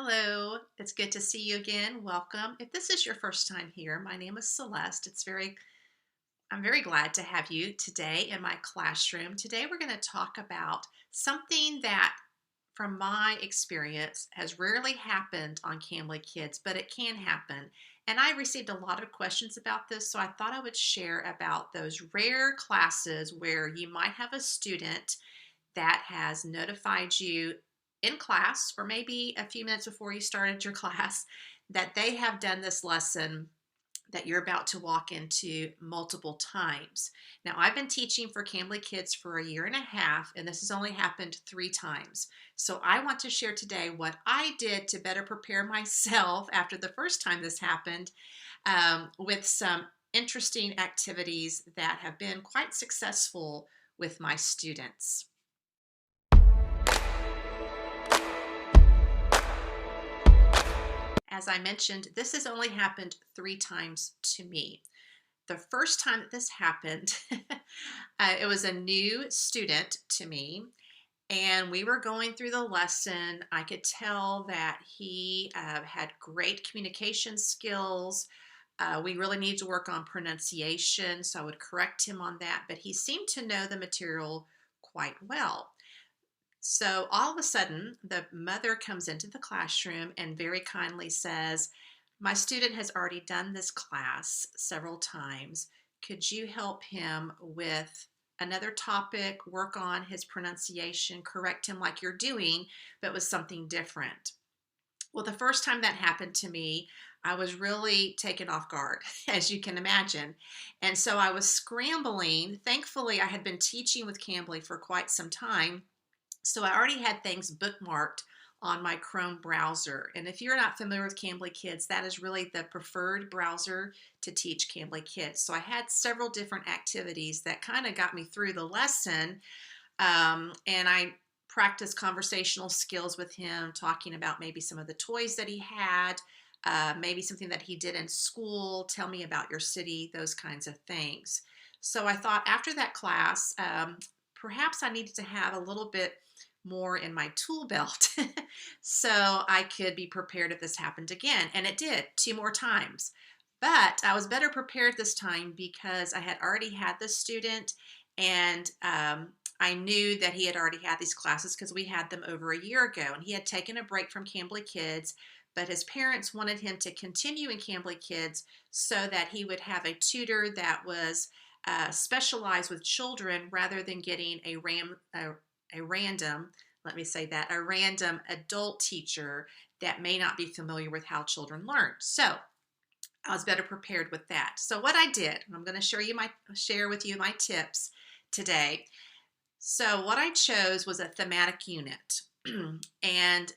Hello, it's good to see you again. Welcome. If this is your first time here, my name is Celeste. I'm very glad to have you today in my classroom. Today we're going to talk about something that from my experience has rarely happened on Cambly Kids, but it can happen. And I received a lot of questions about this, so I thought I would share about those rare classes where you might have a student that has notified you in class or maybe a few minutes before you started your class that they have done this lesson that you're about to walk into multiple times. Now, I've been teaching for Cambly Kids for a year and a half, and this has only happened 3 times. So I want to share today what I did to better prepare myself after the first time this happened, with some interesting activities that have been quite successful with my students. As I mentioned, this has only happened 3 times to me. The first time that this happened, it was a new student to me, and we were going through the lesson. I could tell that he had great communication skills. We really needed to work on pronunciation, so I would correct him on that, but he seemed to know the material quite well. So all of a sudden, the mother comes into the classroom and very kindly says, "My student has already done this class several times. Could you help him with another topic, work on his pronunciation, correct him like you're doing, but with something different?" Well, the first time that happened to me, I was really taken off guard, as you can imagine. And so I was scrambling. Thankfully, I had been teaching with Cambly for quite some time, so I already had things bookmarked on my Chrome browser. And if you're not familiar with Cambly Kids, that is really the preferred browser to teach Cambly Kids. So I had several different activities that kind of got me through the lesson. And I practiced conversational skills with him, talking about maybe some of the toys that he had, maybe something that he did in school, tell me about your city, those kinds of things. So I thought after that class, perhaps I needed to have a little bit more in my tool belt so I could be prepared if this happened again. And it did 2 more times. But I was better prepared this time because I had already had this student, and I knew that he had already had these classes because we had them over a year ago, and he had taken a break from Cambly Kids, but his parents wanted him to continue in Cambly Kids so that he would have a tutor that was specialized with children rather than getting a random, let me say that, a random adult teacher that may not be familiar with how children learn. So I was better prepared with that. So what I did, I'm going to share with you my tips today. So what I chose was a thematic unit. And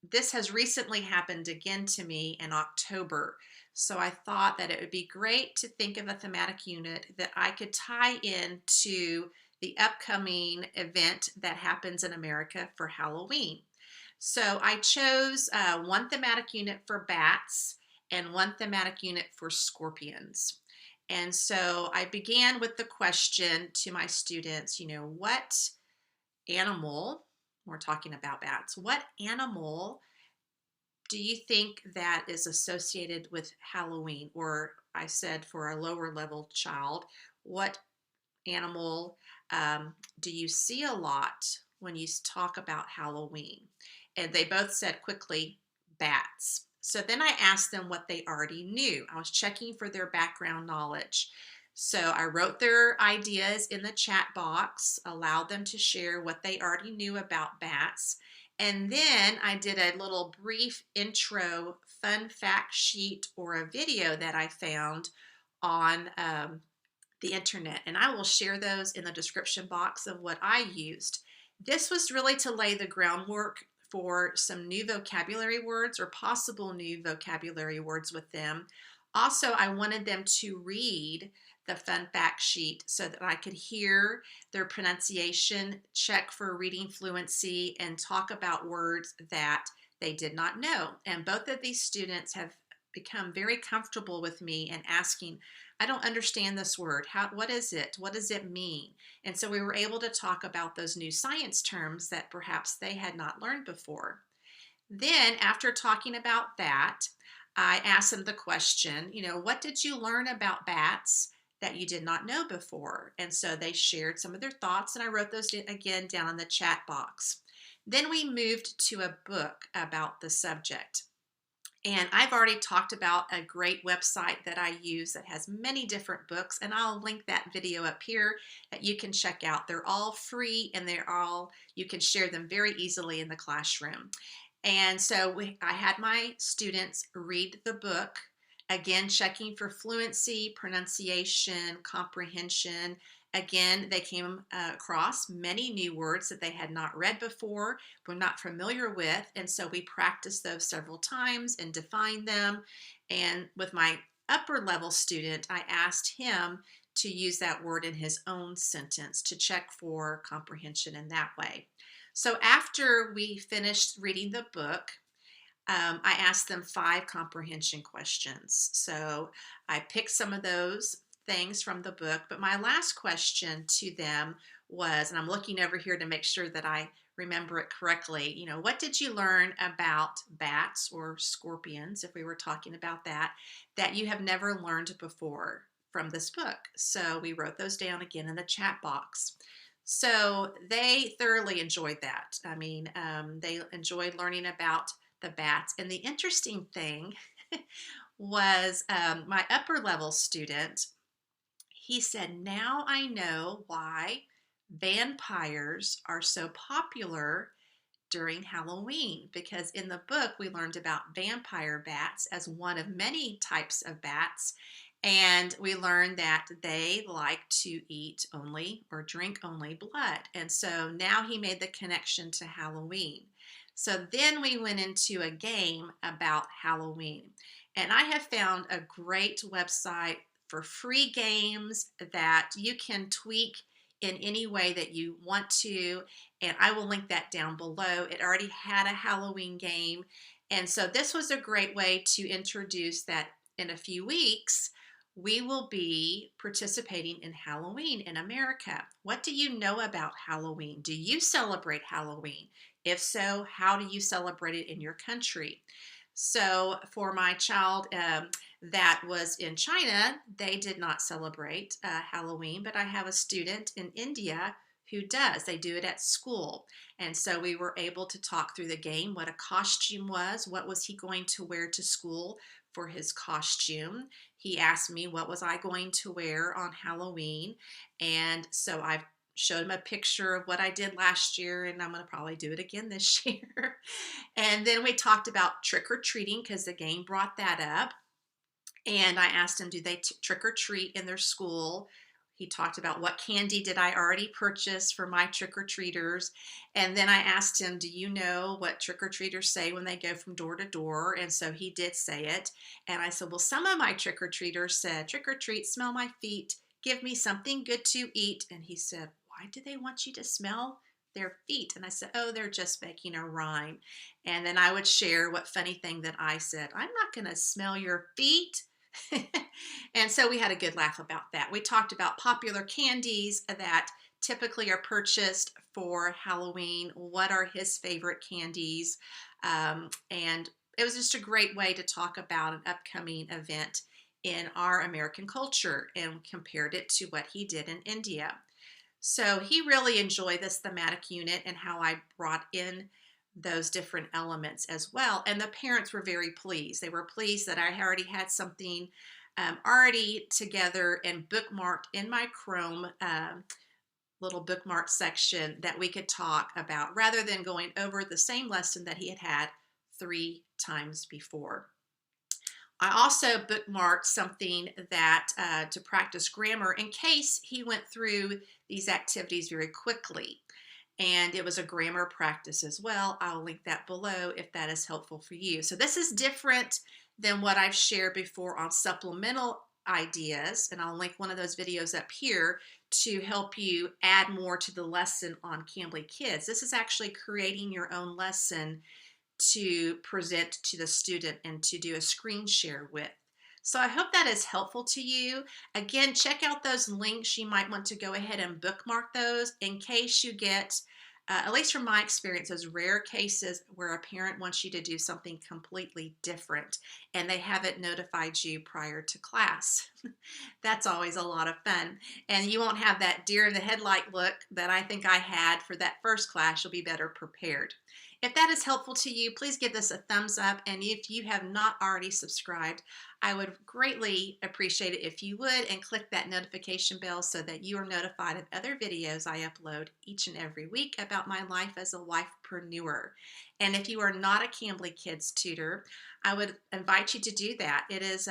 this has recently happened again to me in October. So I thought that it would be great to think of a thematic unit that I could tie in to the upcoming event that happens in America for Halloween. So I chose one thematic unit for bats and one thematic unit for scorpions. And so I began with the question to my students, what animal, we're talking about bats, what animal do you think that is associated with Halloween? Or I said for a lower level child, what animal do you see a lot when you talk about Halloween? And they both said quickly, bats. So then I asked them what they already knew. I was checking for their background knowledge. So I wrote their ideas in the chat box, allowed them to share what they already knew about bats. And then I did a little brief intro fun fact sheet or a video that I found on the internet, and I will share those in the description box of what I used. This was really to lay the groundwork for some new vocabulary words or possible new vocabulary words with them. Also, I wanted them to read the fun fact sheet so that I could hear their pronunciation, check for reading fluency, and talk about words that they did not know. And both of these students have become very comfortable with me and asking, "I don't understand this word. What is it? What does it mean?" And so we were able to talk about those new science terms that perhaps they had not learned before. Then, after talking about that, I asked them the question, what did you learn about bats that you did not know before? And so they shared some of their thoughts, and I wrote those again down in the chat box. Then we moved to a book about the subject. And I've already talked about a great website that I use that has many different books, and I'll link that video up here that you can check out. They're all free, and you can share them very easily in the classroom. And so I had my students read the book, again, checking for fluency, pronunciation, comprehension. Again, they came across many new words that they had not read before, were not familiar with. And so we practiced those several times and defined them. And with my upper level student, I asked him to use that word in his own sentence to check for comprehension in that way. So after we finished reading the book, I asked them 5 comprehension questions. So I picked some of those things from the book, but my last question to them was, and I'm looking over here to make sure that I remember it correctly, what did you learn about bats or scorpions, if we were talking about that you have never learned before from this book? So we wrote those down again in the chat box. So they thoroughly enjoyed that. I mean, they enjoyed learning about the bats. And the interesting thing was my upper level student, he said, now I know why vampires are so popular during Halloween, because in the book we learned about vampire bats as one of many types of bats. And we learned that they like to eat only or drink only blood. And so now he made the connection to Halloween. So then we went into a game about Halloween. And I have found a great website for free games that you can tweak in any way that you want to. And I will link that down below. It already had a Halloween game. And so this was a great way to introduce that in a few weeks, we will be participating in Halloween in America. What do you know about Halloween? Do you celebrate Halloween? If so, how do you celebrate it in your country? So for my child that was in China, they did not celebrate Halloween, but I have a student in India who does. They do it at school. And so we were able to talk through the game, what a costume was, what was he going to wear to school for his costume. He asked me what was I going to wear on Halloween. And so I've showed him a picture of what I did last year, and I'm going to probably do it again this year. And then we talked about trick-or-treating because the game brought that up. And I asked him, do they trick-or-treat in their school? He talked about what candy did I already purchase for my trick-or-treaters. And then I asked him, do you know what trick-or-treaters say when they go from door to door? And so he did say it. And I said, well, some of my trick-or-treaters said, trick-or-treat, smell my feet, give me something good to eat. And he said, why do they want you to smell their feet? And I said, oh, they're just making a rhyme. And then I would share what funny thing that I said, I'm not going to smell your feet. And so we had a good laugh about that. We talked about popular candies that typically are purchased for Halloween. What are his favorite candies? And it was just a great way to talk about an upcoming event in our American culture and compared it to what he did in India. So he really enjoyed this thematic unit and how I brought in those different elements as well. And the parents were very pleased. They were pleased that I already had something already together and bookmarked in my Chrome little bookmark section that we could talk about rather than going over the same lesson that he had had 3 times before. I also bookmarked something that to practice grammar in case he went through these activities very quickly. And it was a grammar practice as well. I'll link that below if that is helpful for you. So this is different than what I've shared before on supplemental ideas. And I'll link one of those videos up here to help you add more to the lesson on Cambly Kids. This is actually creating your own lesson to present to the student and to do a screen share with. So I hope that is helpful to you. Again, check out those links. You might want to go ahead and bookmark those in case you get at least from my experience, those rare cases where a parent wants you to do something completely different and they haven't notified you prior to class. That's always a lot of fun. And you won't have that deer in the headlight look that I think I had for that first class. You'll be better prepared. If that is helpful to you, please give this a thumbs up. And if you have not already subscribed, I would greatly appreciate it if you would, and click that notification bell so that you are notified of other videos I upload each and every week about my life as a wifepreneur. And if you are not a Cambly Kids tutor, I would invite you to do that. It is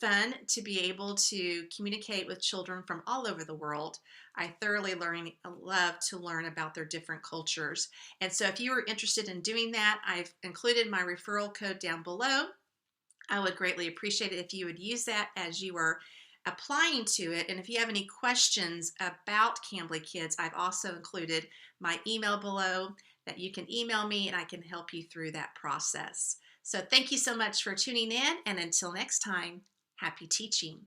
fun to be able to communicate with children from all over the world. I thoroughly love to learn about their different cultures. And so if you are interested in doing that, I've included my referral code down below. I would greatly appreciate it if you would use that as you are applying to it. And if you have any questions about Cambly Kids, I've also included my email below that you can email me and I can help you through that process. So thank you so much for tuning in, and until next time, happy teaching.